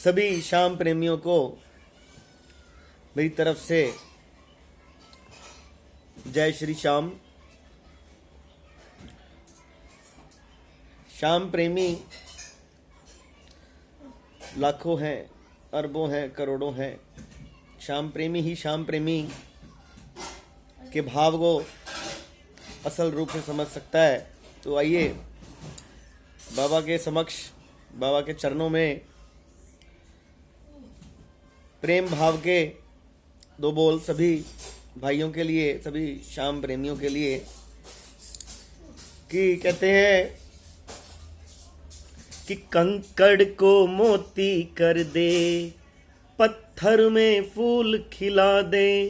सभी शाम प्रेमियों को मेरी तरफ से जय श्री श्याम। शाम प्रेमी लाखों हैं, अरबों हैं, करोड़ों हैं। शाम प्रेमी ही शाम प्रेमी के भाव को असल रूप से समझ सकता है। तो आइए बाबा के समक्ष, बाबा के चरणों में प्रेम भाव के दो बोल सभी भाइयों के लिए, सभी शाम प्रेमियों के लिए, कि कहते हैं कि कंकड़ को मोती कर दे, पत्थर में फूल खिला दे।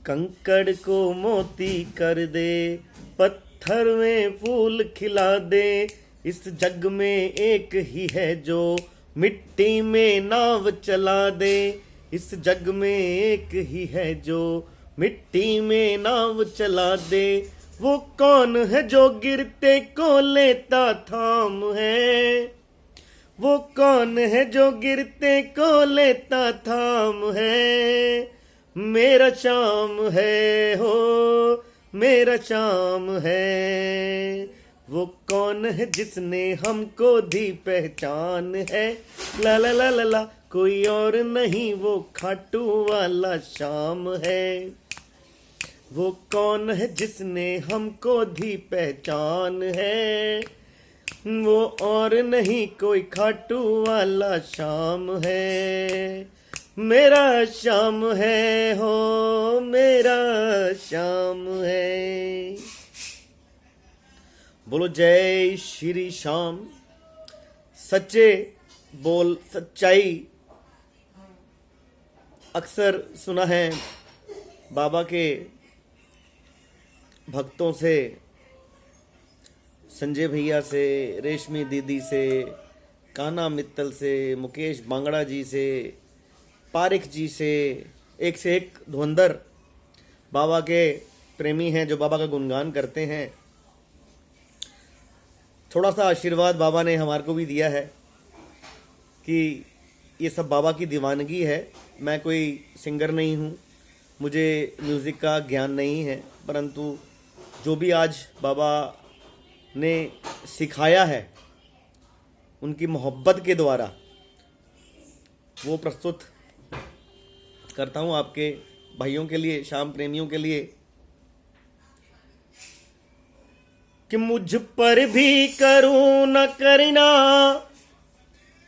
कंकड़ को मोती कर दे, पत्थर में फूल खिला दे। इस जग में एक ही है जो मिट्टी में नाव चला दे। इस जग में एक ही है जो मिट्टी में नाव चला दे। वो कौन है जो गिरते को लेता थाम है। वो कौन है जो गिरते को लेता थाम है। मेरा शाम है हो, मेरा शाम है। वो कौन है जिसने हमको दी पहचान है। ला ला ला ला ला, कोई और नहीं वो खाटू वाला शाम है। वो कौन है जिसने हमको दी पहचान है। वो और नहीं कोई खाटू वाला शाम है। मेरा शाम है हो, मेरा शाम है। बोलो जय श्री श्याम। सच्चे बोल, सच्चाई अक्सर सुना है बाबा के भक्तों से, संजय भैया से, रेशमी दीदी से, कान्हा मित्तल से, मुकेश बांगड़ा जी से, पारिक जी से एक धुरंधर बाबा के प्रेमी हैं जो बाबा का गुणगान करते हैं। थोड़ा सा आशीर्वाद बाबा ने हमारे को भी दिया है कि ये सब बाबा की दीवानगी है। मैं कोई सिंगर नहीं हूँ, मुझे म्यूज़िक का ज्ञान नहीं है, परंतु जो भी आज बाबा ने सिखाया है उनकी मोहब्बत के द्वारा वो प्रस्तुत करता हूँ आपके भाइयों के लिए, शाम प्रेमियों के लिए। कि मुझ पर भी करूँ न करना,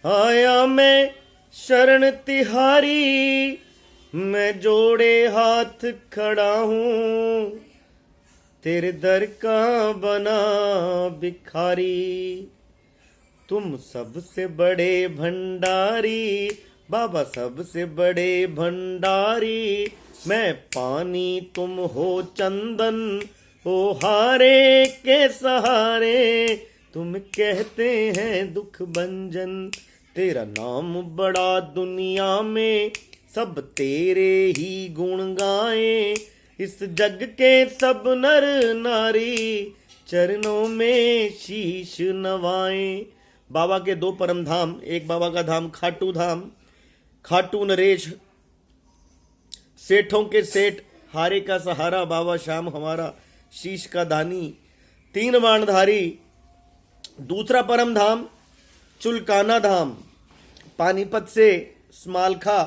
आया मैं शरण तिहारी। मैं जोड़े हाथ खड़ा हूँ, तेरे दर का बना भिखारी। तुम सबसे बड़े भंडारी, बाबा सबसे बड़े भंडारी। मैं पानी तुम हो चंदन, ओ हारे के सहारे। तुम कहते हैं दुख भंजन, तेरा नाम बड़ा दुनिया में। सब तेरे ही गुण गाएं, इस जग के सब नर नारी। चरणों में शीश नवाएं। बाबा के दो परम धाम, एक बाबा का धाम खाटू धाम, खाटू नरेश, सेठों के सेठ, हारे का सहारा बाबा श्याम हमारा, शीश का दानी, तीन बाणधारी। दूसरा परम धाम चुलकाना धाम, पानीपत से स्मालखा,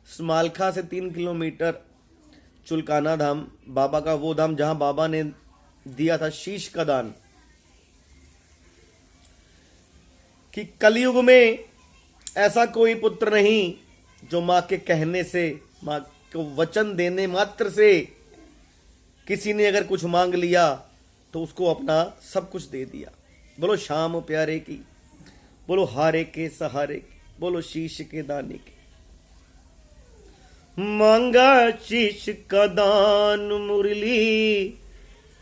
स्मालखा से 3 किलोमीटर चुलकाना धाम, बाबा का वो धाम जहां बाबा ने दिया था शीश का दान। कि कलयुग में ऐसा कोई पुत्र नहीं जो माँ के कहने से, माँ को वचन देने मात्र से किसी ने अगर कुछ मांग लिया तो उसको अपना सब कुछ दे दिया। बोलो शाम प्यारे की, बोलो हारे के सहारे की, बोलो शीश के दाने की। मांगा शीश का दान मुरली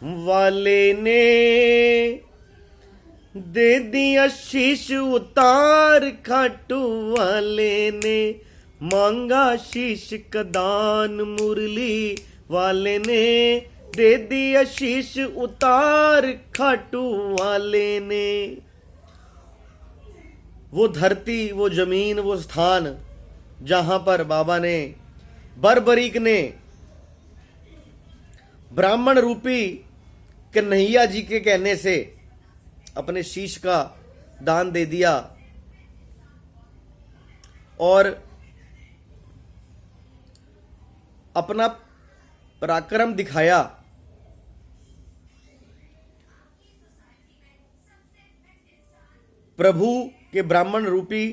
वाले ने, दे दिया शीश उतार खाटू वाले ने। मांगा शीश का दान मुरली वाले ने, दे दिया शीश उतार खाटू वाले ने। वो धरती, वो जमीन, वो स्थान जहां पर बाबा ने, बर्बरीक ने ब्राह्मण रूपी कन्हैया जी के कहने से अपने शीश का दान दे दिया और अपना पराक्रम दिखाया। प्रभु के ब्राह्मण रूपी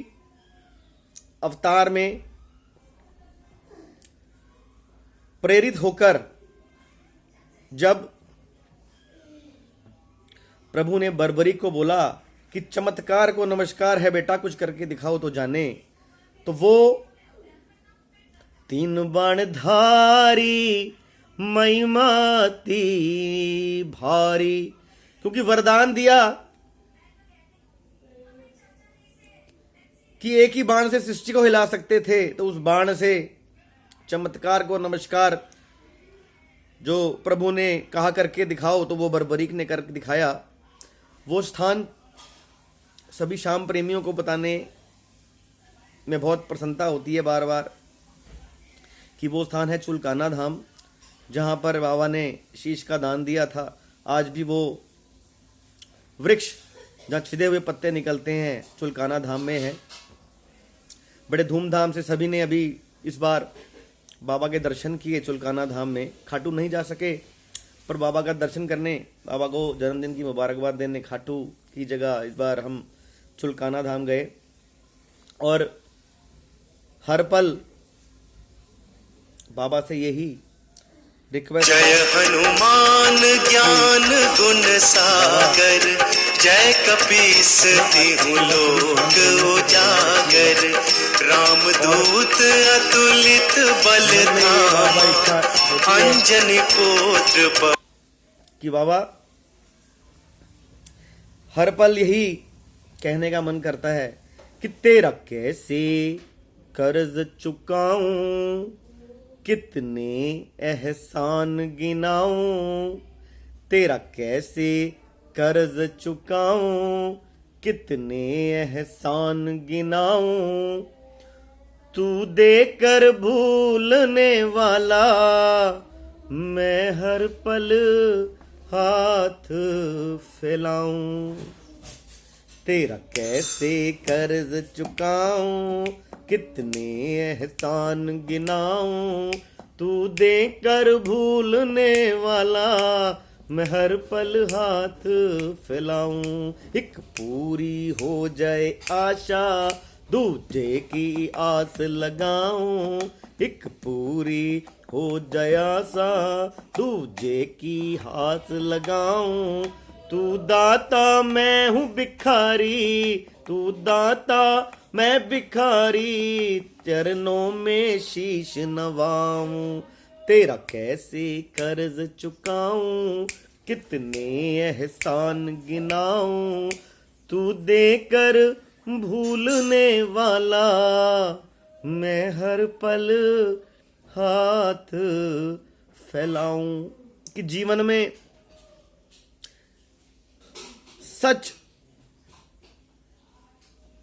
अवतार में प्रेरित होकर जब प्रभु ने बर्बरीक को बोला कि चमत्कार को नमस्कार है बेटा, कुछ करके दिखाओ तो जाने, तो वो 3 बाण धारी महिमाती भारी, क्योंकि वरदान दिया कि एक ही बाण से सृष्टि को हिला सकते थे, तो उस बाण से चमत्कार को नमस्कार जो प्रभु ने कहा करके दिखाओ, तो वो बर्बरीक ने करके दिखाया। वो स्थान सभी शाम प्रेमियों को बताने में बहुत प्रसन्नता होती है बार बार कि वो स्थान है चुलकाना धाम, जहाँ पर बाबा ने शीश का दान दिया था। आज भी वो वृक्ष जहाँ छिदे हुए पत्ते निकलते हैं चुलकाना धाम में है। बड़े धूमधाम से सभी ने अभी इस बार बाबा के दर्शन किए चुलकाना धाम में। खाटू नहीं जा सके पर बाबा का दर्शन करने, बाबा को जन्मदिन की मुबारकबाद देने खाटू की जगह इस बार हम चुलकाना धाम गए और हर पल बाबा से यही रिक्वेस्ट। जय हनुमान ज्ञान गुण सागर, जय कपीस तिहुँ लोक उजागर, रामदूत अतुलित बल धामा, अंजनी पुत्र। कि बाबा हर पल यही कहने का मन करता है कि तेरा कैसे कर्ज चुकाऊं, कितने एहसान गिनाऊं, तेरा कैसे कर्ज चुकाऊं, कितने एहसान गिनाऊं, तू देकर भूलने वाला, मैं हर पल हाथ फैलाऊं, तेरा कैसे कर्ज चुकाऊं, कितने एहसान गिनाऊं, तू देकर भूलने वाला, मैं हर पल हाथ फैलाऊं। एक पूरी हो जाए आशा, दूजे की आस लगाऊं, एक पूरी हो जाए आशा, दूजे की हाथ लगाऊं, तू दाता मैं हूँ भिखारी, तू दाता मैं भिखारी, चरणों में शीश नवाऊं, तेरा कैसे कर्ज चुकाऊं, कितने एहसान गिनाऊं, तू देकर भूलने वाला, मैं हर पल हाथ फैलाऊं। कि जीवन में सच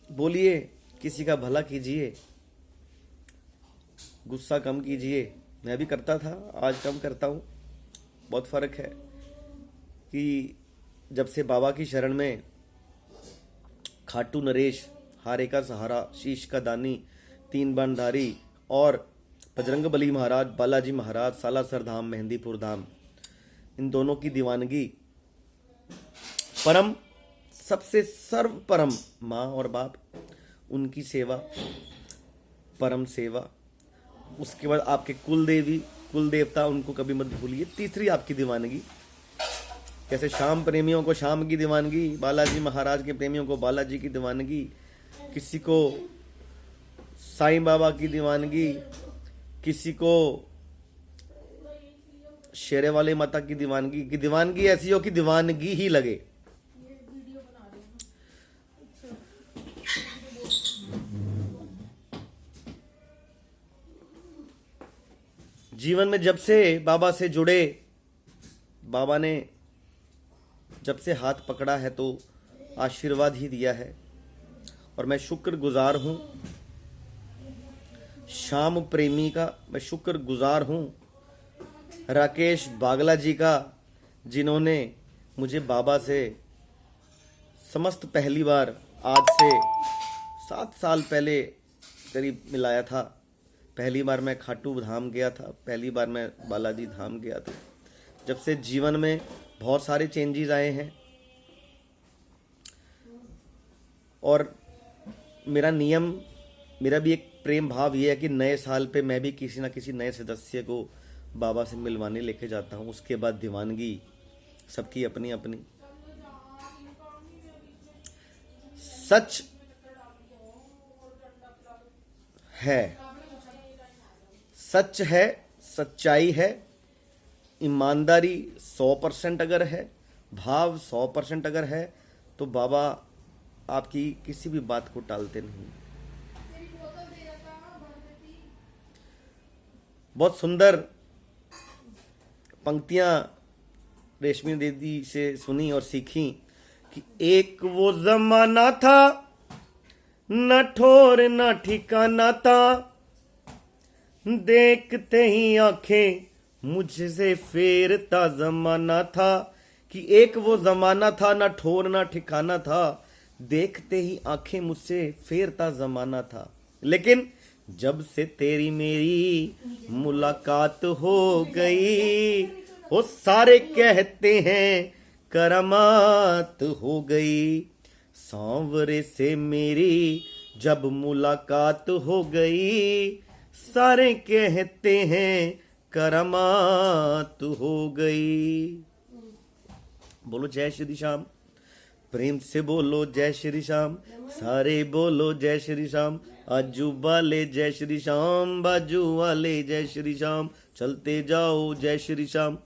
बोलिए, किसी का भला कीजिए, गुस्सा कम कीजिए। मैं भी करता था, आज कम करता हूँ। बहुत फर्क है कि जब से बाबा की शरण में खाटू नरेश, हारे का सहारा, शीश का दानी, 3 बाणधारी और बजरंग बली महाराज, बालाजी महाराज, सालासर धाम, मेहंदीपुर धाम, इन दोनों की दीवानगी, परम सबसे सर्व परम माँ और बाप, उनकी सेवा, परम सेवा। उसके बाद आपके कुल देवी, कुल देवता, उनको कभी मत भूलिए। तीसरी आपकी दीवानगी, जैसे शाम प्रेमियों को शाम की दीवानगी, बालाजी महाराज के प्रेमियों को बालाजी की दीवानगी, किसी को साईं बाबा की दीवानगी, किसी को शेरे वाले माता की दीवानगी ऐसी हो कि दीवानगी ही लगे। जीवन में जब से बाबा से जुड़े, बाबा ने जब से हाथ पकड़ा है तो आशीर्वाद ही दिया है। और मैं शुक्रगुजार हूँ श्याम प्रेमी का, मैं शुक्रगुजार हूँ राकेश बागला जी का, जिन्होंने मुझे बाबा से समस्त पहली बार आज से 7 साल पहले करीब मिलाया था। पहली बार मैं खाटू धाम गया था, पहली बार मैं बालाजी धाम गया था। जब से जीवन में बहुत सारे चेंजेस आए हैं और मेरा भी एक प्रेम भाव ये है कि नए साल पे मैं भी किसी ना किसी नए सदस्य को बाबा से मिलवाने लेके जाता हूँ। उसके बाद दीवानगी सबकी अपनी अपनी। सच है, सच्चाई है, ईमानदारी 100% अगर है, भाव 100% अगर है, तो बाबा आपकी किसी भी बात को टालते नहीं। बहुत सुंदर पंक्तियां रेशमी दीदी से सुनी और सीखी कि एक वो जमाना था, न ठोर न ठिकाना था, देखते ही आंखें मुझसे फेरता जमाना था। कि एक वो जमाना था, न ठोर न ठिकाना था, देखते ही आंखें मुझसे फेरता जमाना था। लेकिन जब से तेरी मेरी मुलाकात हो गई, वो सारे कहते हैं करामात हो गई। सांवरे से मेरी जब मुलाकात हो गई, सारे कहते हैं करामात हो गई। बोलो जय श्री श्याम, प्रेम से बोलो जय श्री श्याम, सारे बोलो जय श्री श्याम। आजू वाले जय श्री श्याम, बाजू वाले जय श्री श्याम। चलते जाओ जय श्री श्याम,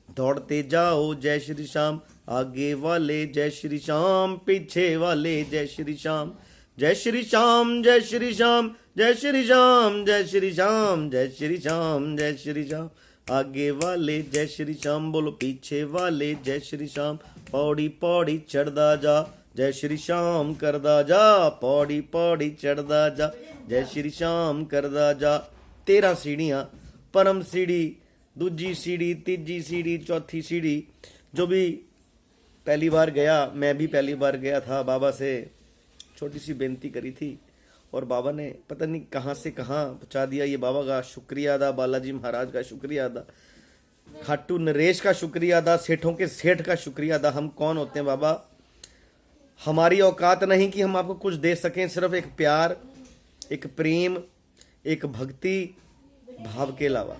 दौड़ते जाओ जय श्री श्याम। आगे वाले जय श्री श्याम, पीछे वाले जय श्री श्याम। जय श्री श्याम, जय श्री श्याम, जय श्री श्याम, जय श्री श्याम, जय श्री श्याम, जय श्री श्याम। आगे वाले जय श्री श्याम बोलो, पीछे वाले जय श्री श्याम। पौड़ी पौड़ी चढ़दा जा, जय श्री श्याम करदा जा। पौड़ी पौड़ी चढ़दा जा, जय श्री श्याम करदा जा। 13 सीढ़ियां, परम सीढ़ी, दूजी सीढ़ी, तीजी सीढ़ी, चौथी सीढ़ी। जो भी पहली बार गया, मैं भी पहली बार गया था, बाबा से छोटी सी बेनती करी थी और बाबा ने पता नहीं कहाँ से कहाँ पहुँचा दिया। ये बाबा का शुक्रिया अदा, बालाजी महाराज का शुक्रिया अदा, खाटू नरेश का शुक्रिया अदा, सेठों के सेठ का शुक्रिया अदा। हम कौन होते हैं बाबा? हमारी औकात नहीं कि हम आपको कुछ दे सकें, सिर्फ एक प्यार, एक प्रेम, एक भक्ति भाव के अलावा।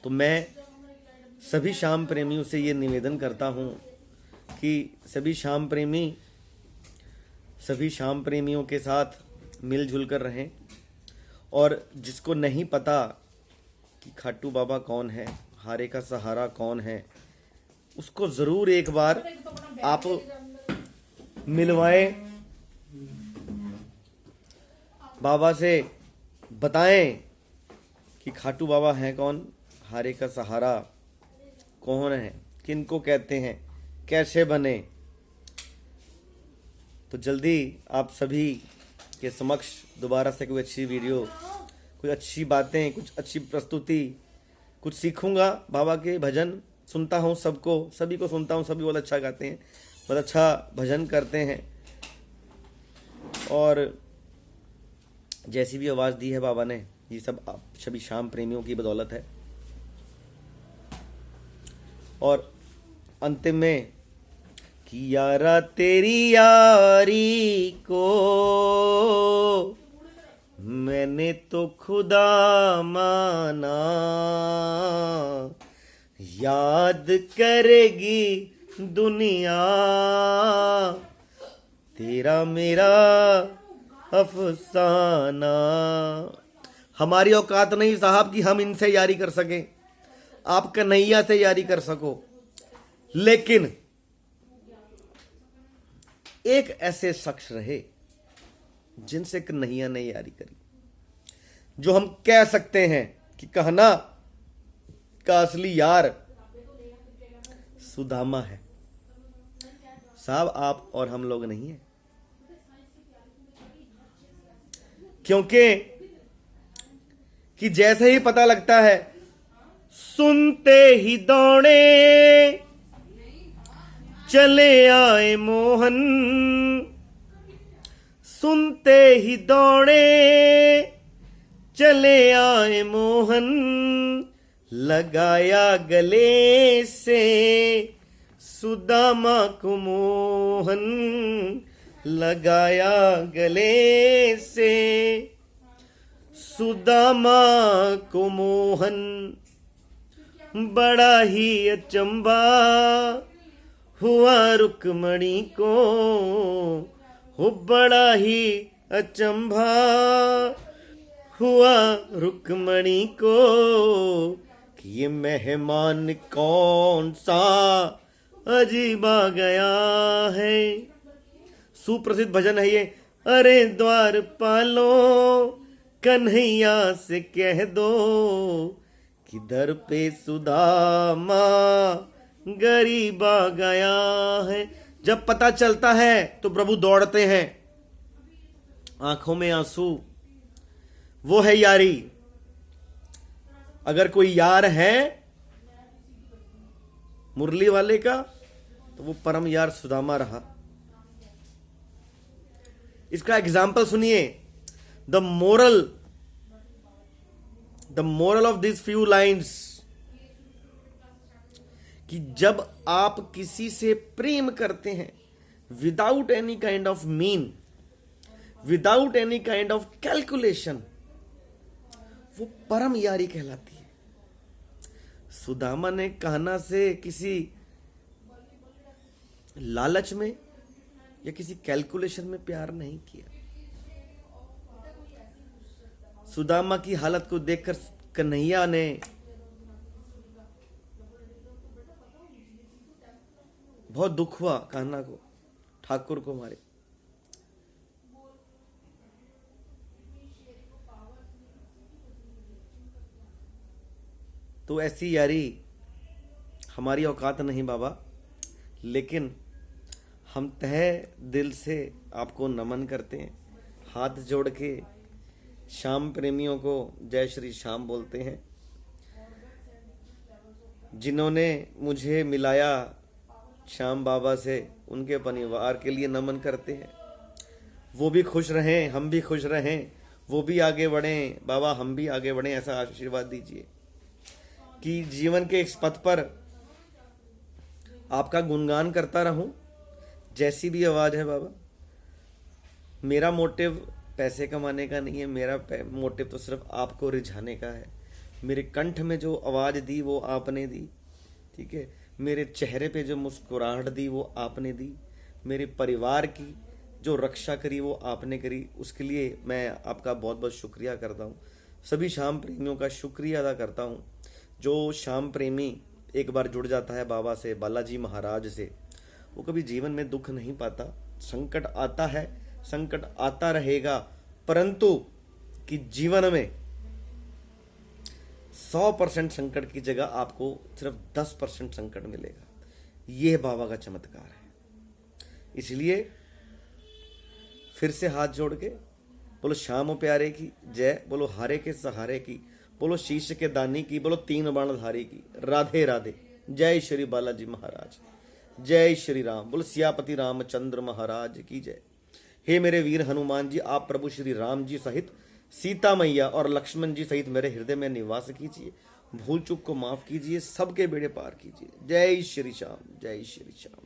तो मैं सभी श्याम प्रेमियों से ये निवेदन करता हूँ कि सभी श्याम प्रेमियों के साथ मिलजुल कर रहें। और जिसको नहीं पता कि खाटू बाबा कौन है, हारे का सहारा कौन है, उसको ज़रूर एक बार आप मिलवाएं, बाबा से बताएं कि खाटू बाबा हैं कौन, हारे का सहारा कौन है, किनको कहते हैं, कैसे बने। तो जल्दी आप सभी के समक्ष दोबारा से कोई अच्छी वीडियो, कुछ अच्छी बातें, कुछ अच्छी प्रस्तुति, कुछ सीखूंगा। बाबा के भजन सुनता हूँ, सभी को सुनता हूँ, सभी बहुत अच्छा गाते हैं, बहुत अच्छा भजन करते हैं। और जैसी भी आवाज़ दी है बाबा ने, ये सब आप सभी श्याम प्रेमियों की बदौलत है। और अंतिम में कि यारा तेरी यारी को मैंने तो खुदा माना, याद करेगी दुनिया तेरा मेरा अफसाना। हमारी औकात नहीं साहब कि हम इनसे यारी कर सकें, आप कन्हैया से यारी कर सको, लेकिन एक ऐसे शख्स रहे जिनसे कन्हैया ने यारी करी, जो हम कह सकते हैं कि कहना का असली यार सुदामा है। साहब आप और हम लोग नहीं हैं, क्योंकि कि जैसे ही पता लगता है, सुनते ही दौड़े चले आए मोहन, सुनते ही दौड़े चले आए मोहन, लगाया गले से सुदामा को मोहन, लगाया गले से सुदामा को मोहन। बड़ा ही अचंभा हुआ रुक्मणी को, हो बड़ा ही अचंभा हुआ रुक्मणी को, कि ये मेहमान कौन सा अजीब आ गया है। सुप्रसिद्ध भजन है ये। अरे द्वार पालो कन्हैया से कह दो, कि दर पे सुदामा गरीब आ गया है। जब पता चलता है तो प्रभु दौड़ते हैं, आंखों में आंसू। वो है यारी। अगर कोई यार है मुरली वाले का, तो वो परम यार सुदामा रहा। इसका एग्जाम्पल सुनिए। The moral of this few lines, कि जब आप किसी से प्रेम करते हैं without any kind of mean, without any kind of calculation, वो परम यारी कहलाती है। सुदामा ने कान्हा से किसी लालच में या किसी कैलकुलेशन में प्यार नहीं किया। सुदामा की हालत को देखकर कन्हैया ने बहुत दुख हुआ, कान्हा को, ठाकुर को मारे। तो ऐसी यारी हमारी औकात नहीं बाबा, लेकिन हम तहे दिल से आपको नमन करते हैं। हाथ जोड़ के श्याम प्रेमियों को जय श्री श्याम बोलते हैं। जिन्होंने मुझे मिलाया श्याम बाबा से, उनके परिवार के लिए नमन करते हैं। वो भी खुश रहें, हम भी खुश रहें, वो भी आगे बढ़ें बाबा, हम भी आगे बढ़ें, ऐसा आशीर्वाद दीजिए कि जीवन के इस पथ पर आपका गुणगान करता रहूं, जैसी भी आवाज है बाबा। मेरा मोटिव पैसे कमाने का नहीं है, मेरा मोटिव तो सिर्फ आपको रिझाने का है। मेरे कंठ में जो आवाज दी वो आपने दी, ठीक है। मेरे चेहरे पे जो मुस्कुराहट दी वो आपने दी। मेरे परिवार की जो रक्षा करी वो आपने करी। उसके लिए मैं आपका बहुत बहुत शुक्रिया करता हूँ। सभी श्याम प्रेमियों का शुक्रिया अदा करता हूँ। जो श्याम प्रेमी एक बार जुड़ जाता है बाबा से, बालाजी महाराज से, वो कभी जीवन में दुख नहीं पाता। संकट आता है, संकट आता रहेगा, परंतु कि जीवन में 100% संकट की जगह आपको सिर्फ 10% संकट मिलेगा। यह बाबा का चमत्कार है। इसलिए फिर से हाथ जोड़ के बोलो श्याम प्यारे की जय, बोलो हारे के सहारे की, बोलो शीश के दानी की, बोलो तीन बाणधारी की। राधे राधे। जय श्री बालाजी महाराज, जय श्री राम। बोलो सियापति रामचंद्र महाराज की जय। हे मेरे वीर हनुमान जी, आप प्रभु श्री राम जी सहित सीता मैया और लक्ष्मण जी सहित मेरे हृदय में निवास कीजिए। भूल चूक को माफ कीजिए, सबके बेड़े पार कीजिए। जय श्री श्याम, जय श्री श्याम।